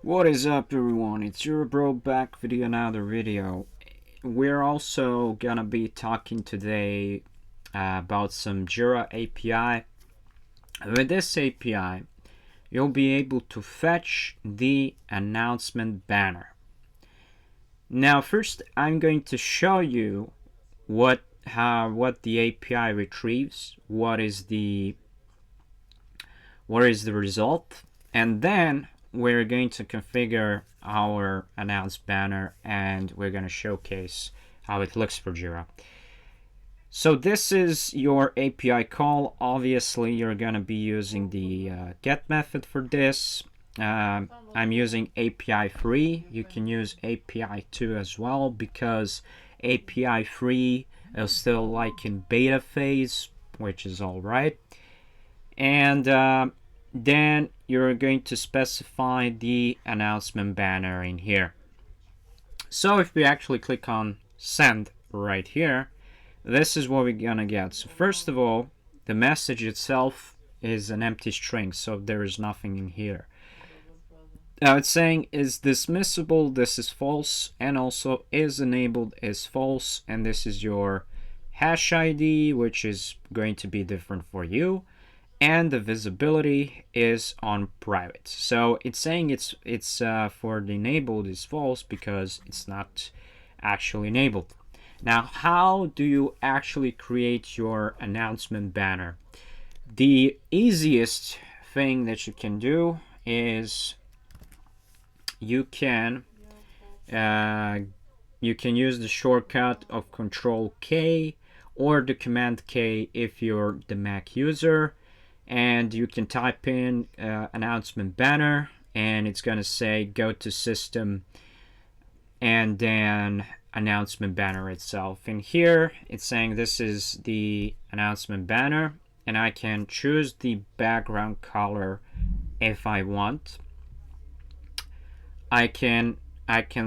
What is up, everyone? It's your bro back with another video. We're also gonna be talking today about some Jira API. With this API, you'll be able to fetch the announcement banner. Now, first, I'm going to show you what the API retrieves, what is the result, and then we're going to configure our announced banner and we're going to showcase how it looks for Jira. So this is your API call. Obviously, you're going to be using the get method for this. I'm using API free. You can use API 2 as well because API free is still like in beta phase, which is all right. And then you're going to specify the announcement banner in here. So if we actually click on send right here, this is what we're gonna get. So first of all, the message itself is an empty string, so there is nothing in here. Now it's saying is dismissible, this is false, and also is enabled is false, and this is your hash ID, which is going to be different for you. And the visibility is on private. So it's saying it's for the enabled is false because it's not actually enabled. Now, how do you actually create your announcement banner? The easiest thing that you can do is you can use the shortcut of Control K or the Command K if you're the Mac user. And you can type in announcement banner and it's going to say go to system and then announcement banner itself. And here it's saying this is the announcement banner and I can choose the background color if I want. I can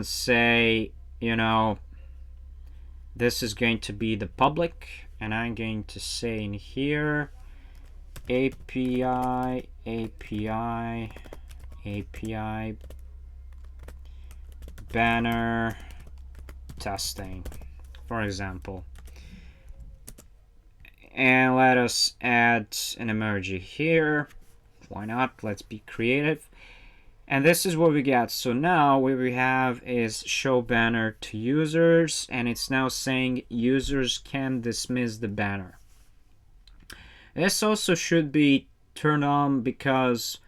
say, you know, this is going to be the public, and I'm going to say in here API banner testing, for example. And let us add an emoji here. Why not? Let's be creative. And this is what we get. So now what we have is show banner to users, and it's now saying users can dismiss the banner. This also should be turned on because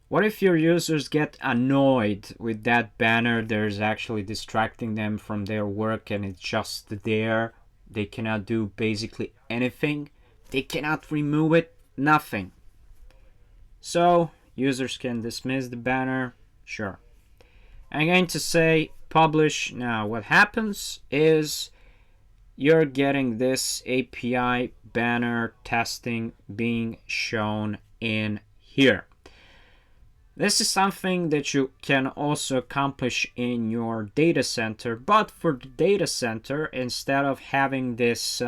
what if your users get annoyed with that banner? There's actually distracting them from their work and it's just there. They cannot do basically anything. They cannot remove it, nothing. So users can dismiss the banner, sure. I'm going to say publish. Now what happens is you're getting this API banner testing being shown in here. This is something that you can also accomplish in your data center, but for the data center, instead of having this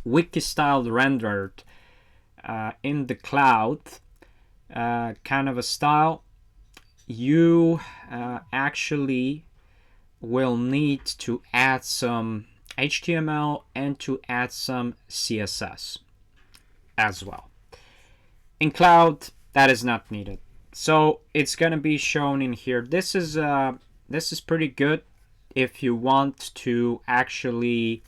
wiki style rendered in the cloud kind of a style, you actually will need to add some HTML and to add some CSS as well. In cloud, that is not needed. So it's going to be shown in here. This is pretty good if you want to actually,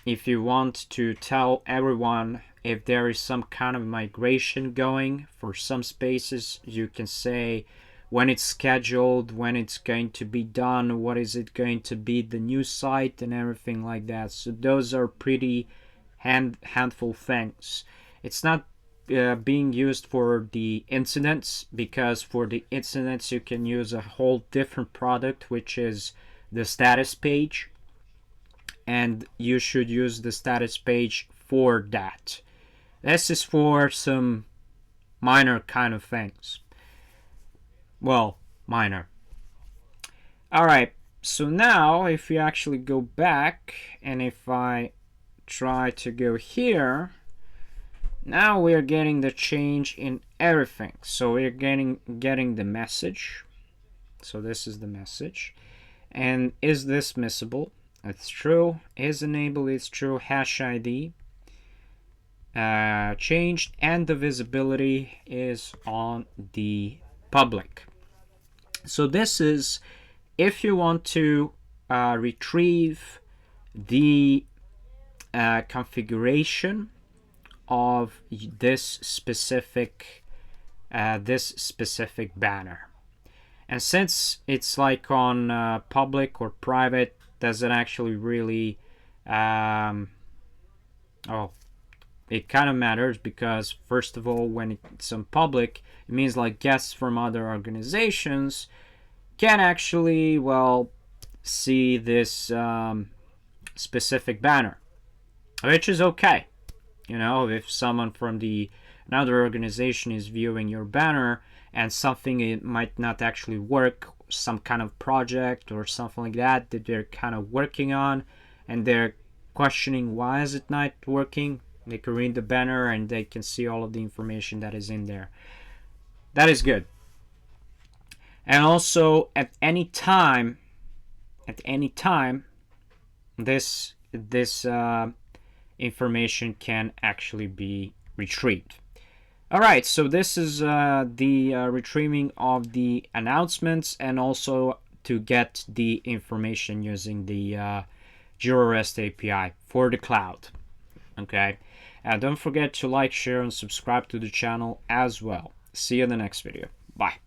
if you want to tell everyone if there is some kind of migration going for some spaces. You can say when it's scheduled, when it's going to be done, what is it going to be, the new site and everything like that. So those are pretty handful things. It's not being used for the incidents, because for the incidents you can use a whole different product, which is the status page, and you should use the status page for that. This is for some minor kind of things. Well, minor. Alright, so now if we actually go back and if I try to go here, Now we are getting the change in everything. So we're getting the message. So this is the message. And is this missable? It's true. Is enabled? It's true. Hash ID changed, and the visibility is on the public. So this is if you want to retrieve the configuration of this specific banner. And since it's like on public or private, doesn't actually really it kind of matters, because first of all, when it's on public, it means like guests from other organizations can actually, well, see this specific banner, which is okay. You know, if someone from another organization is viewing your banner and something, it might not actually work, some kind of project or something like that they're kind of working on, and they're questioning why is it not working, they can read the banner and they can see all of the information that is in there. That is good. And also at any time, this information can actually be retrieved. All right, so this is the retrieving of the announcements, and also to get the information using the Jira REST API for the cloud. Okay, don't forget to like, share, and subscribe to the channel as well. See you in the next video. Bye.